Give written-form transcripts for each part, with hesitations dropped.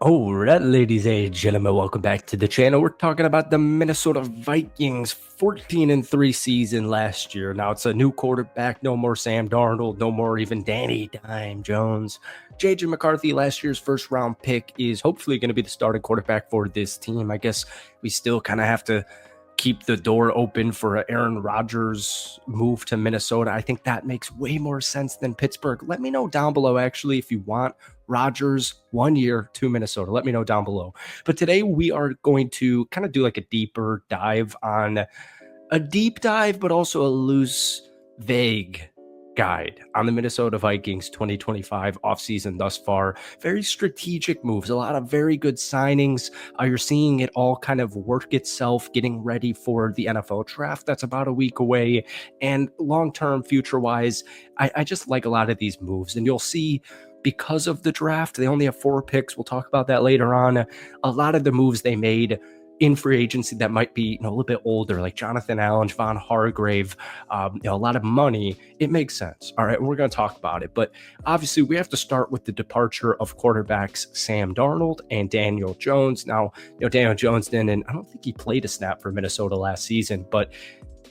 All right, ladies and gentlemen, welcome back to the channel. We're talking about the Minnesota Vikings 14-3 season last year. Now it's a new quarterback, no more Sam Darnold, no more even Danny Dime Jones. JJ McCarthy, last year's first round pick, is hopefully going to be the starting quarterback for this team. I guess we still kind of have to keep the door open for an Aaron Rodgers move to Minnesota. I think that makes way more sense than Pittsburgh. Let me know down below, actually, if you want Rodgers 1 year to Minnesota. Let me know down below. But today we are going to kind of do like a deeper dive on a deep dive, but also a loose, vague guide on the Minnesota Vikings 2025 offseason thus far. Very strategic moves, a lot of very good signings. You're seeing it all kind of work itself, getting ready for the NFL draft that's about a week away. And long-term, future-wise, I just like a lot of these moves. And you'll see, because of the draft, they only have 4 picks. We'll talk about that later on. A lot of the moves they made in free agency that might be a little bit older, like Jonathan Allen, Javon Hargrave, a lot of money, it makes sense. All right, we're going to talk about it. But obviously, we have to start with the departure of quarterbacks Sam Darnold and Daniel Jones. Now, Daniel Jones didn't, I don't think he played a snap for Minnesota last season, but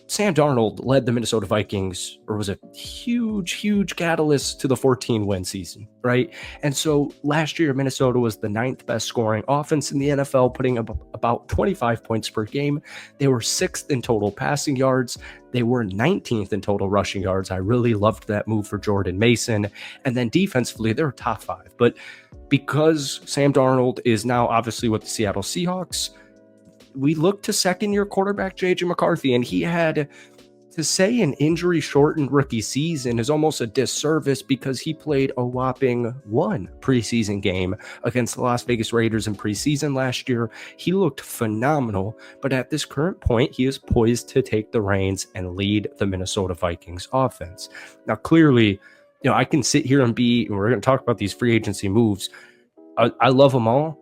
Sam Darnold led the Minnesota Vikings, or was a huge catalyst to the 14-win season, right? And so last year, Minnesota was the 9th best scoring offense in the NFL, putting up about 25 points per game. They were 6th in total passing yards. They were 19th in total rushing yards. I really loved that move for Jordan Mason. And then defensively, they were top 5. But because Sam Darnold is now obviously with the Seattle Seahawks, we look to second-year quarterback JJ McCarthy, and he had to say an injury-shortened rookie season is almost a disservice because he played a whopping 1 preseason game against the Las Vegas Raiders in preseason last year. He looked phenomenal, but at this current point, he is poised to take the reins and lead the Minnesota Vikings offense. Now, clearly, I can sit here and we're going to talk about these free agency moves. I love them all.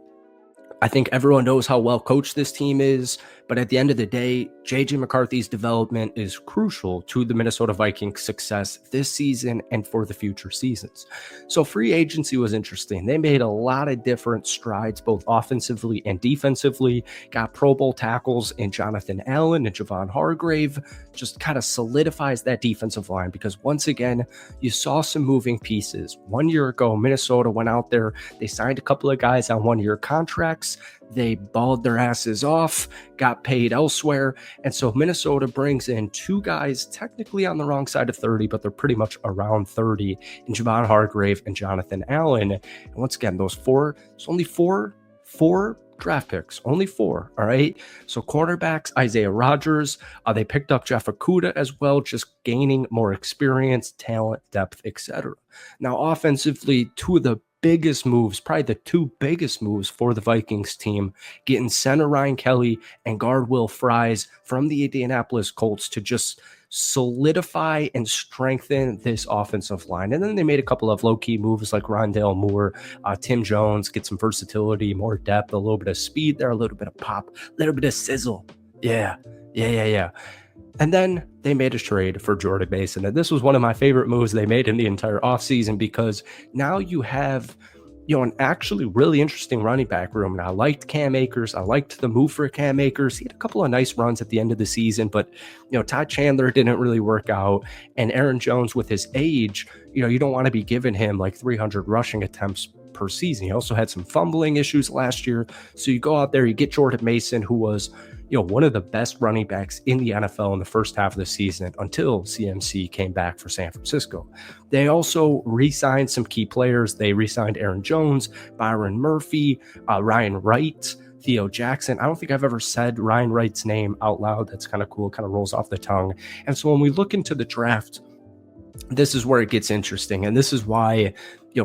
I think everyone knows how well coached this team is, but at the end of the day, JJ McCarthy's development is crucial to the Minnesota Vikings' success this season and for the future seasons. So free agency was interesting. They made a lot of different strides, both offensively and defensively. Got Pro Bowl tackles in Jonathan Allen and Javon Hargrave. Just kind of solidifies that defensive line because once again, you saw some moving pieces. 1 year ago, Minnesota went out there. They signed a couple of guys on 1-year contracts. They balled their asses off, got paid elsewhere. And so Minnesota brings in 2 guys technically on the wrong side of 30, but they're pretty much around 30 in Javon Hargrave and Jonathan Allen. And once again, those 4, it's only four draft picks, only 4. All right. So cornerbacks, Isaiah Rodgers, they picked up Jeff Okudah as well, just gaining more experience, talent, depth, etc. Now, offensively, 2 of the biggest moves, probably the 2 biggest moves for the Vikings team, getting center Ryan Kelly and guard Will Fries from the Indianapolis Colts to just solidify and strengthen this offensive line. And then they made a couple of low-key moves like Rondale Moore, Tim Jones, get some versatility, more depth, a little bit of speed there, a little bit of pop, a little bit of sizzle. Yeah. And then they made a trade for Jordan Mason. And this was one of my favorite moves they made in the entire offseason because now you have, an actually really interesting running back room. And I liked Cam Akers. I liked the move for Cam Akers. He had a couple of nice runs at the end of the season, but, Todd Chandler didn't really work out. And Aaron Jones, with his age, you don't want to be giving him like 300 rushing attempts per season. He also had some fumbling issues last year. So you go out there, you get Jordan Mason, who was one of the best running backs in the NFL in the first half of the season until CMC came back for San Francisco. They also re-signed some key players. They re-signed Aaron Jones, Byron Murphy, Ryan Wright, Theo Jackson. I don't think I've ever said Ryan Wright's name out loud. That's kind of cool, kind of rolls off the tongue. And so when we look into the draft, this is where it gets interesting. And this is why,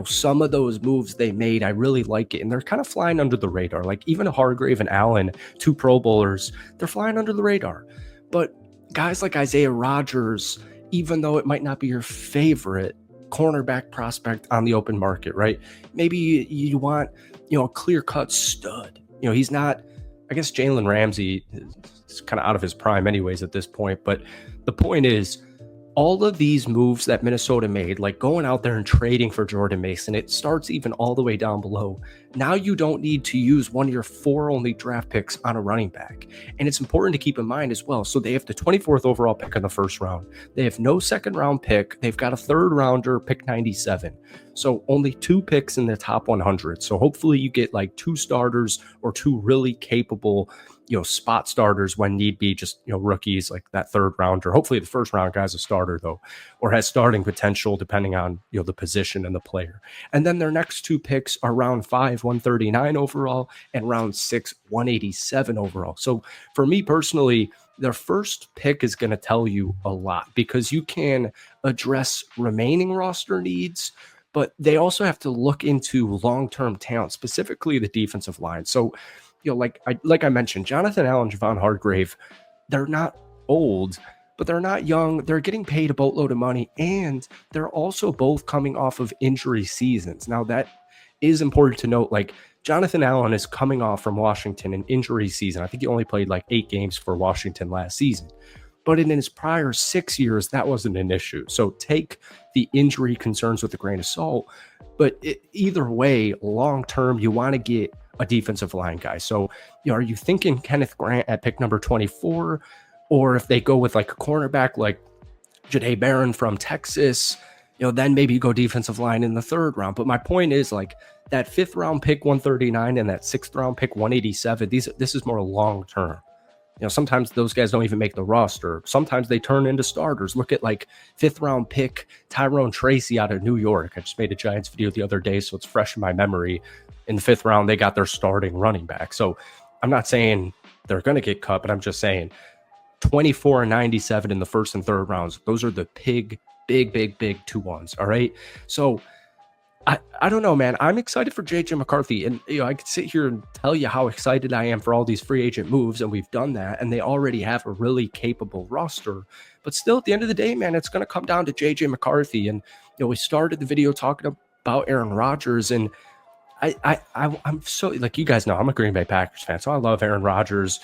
some of those moves they made, I really like it. And they're kind of flying under the radar. Like even Hargrave and Allen, 2 Pro Bowlers, they're flying under the radar. But guys like Isaiah Rodgers, even though it might not be your favorite cornerback prospect on the open market, right? Maybe you want, a clear-cut stud. He's not, I guess Jalen Ramsey is kind of out of his prime anyways at this point. But the point is, all of these moves that Minnesota made, like going out there and trading for Jordan Mason, it starts even all the way down below. Now you don't need to use one of your four only draft picks on a running back. And it's important to keep in mind as well. So they have the 24th overall pick in the first round. They have no second round pick. They've got a third rounder, pick 97. So only two picks in the top 100. So hopefully you get like two starters or two really capable, spot starters when need be, just, rookies like that third rounder. Hopefully the first round guy's a starter though, or has starting potential depending on, the position and the player. And then their next two picks are round 5, 139 overall, and round 6, 187 overall. So for me personally, their first pick is going to tell you a lot because you can address remaining roster needs, but they also have to look into long-term talent, specifically the defensive line. So, like I mentioned, Jonathan Allen, Javon Hargrave, they're not old, but they're not young. They're getting paid a boatload of money, and they're also both coming off of injury seasons. Now, that is important to note. Like, Jonathan Allen is coming off from Washington an injury season. I think he only played like 8 games for Washington last season. But in his prior 6 years, that wasn't an issue. So take the injury concerns with a grain of salt. But either way, long term, you want to get a defensive line guy. So, are you thinking Kenneth Grant at pick number 24? Or if they go with like a cornerback like Jahdae Barron from Texas, then maybe you go defensive line in the third round. But my point is, like, that 5th round pick 139 and that 6th round pick 187, this is more long term. Sometimes those guys don't even make the roster. Sometimes they turn into starters. Look at like 5th round pick Tyrone Tracy out of New York. I just made a Giants video the other day, so it's fresh in my memory. In the 5th round, they got their starting running back. So I'm not saying they're going to get cut, but I'm just saying 24 and 97 in the 1st and 3rd rounds. Those are the big 2-1s. All right. So I don't know, man. I'm excited for JJ McCarthy. And, I could sit here and tell you how excited I am for all these free agent moves. And we've done that. And they already have a really capable roster. But still, at the end of the day, man, it's going to come down to JJ McCarthy. And, we started the video talking about Aaron Rodgers. And I'm so, like, you guys know, I'm a Green Bay Packers fan. So I love Aaron Rodgers.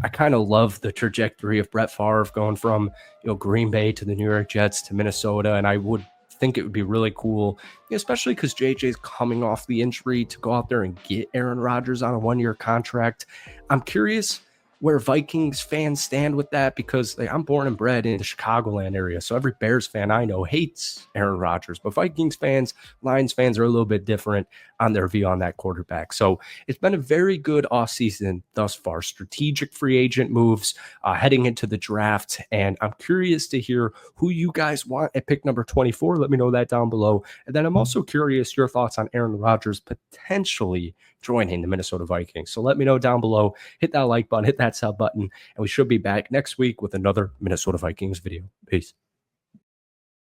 I kind of love the trajectory of Brett Favre going from, Green Bay to the New York Jets to Minnesota. And I would think it would be really cool, especially because JJ's coming off the injury, to go out there and get Aaron Rodgers on a 1-year contract. I'm curious where Vikings fans stand with that, because I'm born and bred in the Chicagoland area. So every Bears fan I know hates Aaron Rodgers, but Vikings fans, Lions fans are a little bit different on their view on that quarterback. So it's been a very good offseason thus far. Strategic free agent moves heading into the draft. And I'm curious to hear who you guys want at pick number 24. Let me know that down below. And then I'm also curious your thoughts on Aaron Rodgers potentially joining the Minnesota Vikings. So let me know down below. Hit that like button, hit that sub button, and we should be back next week with another Minnesota Vikings video. Peace.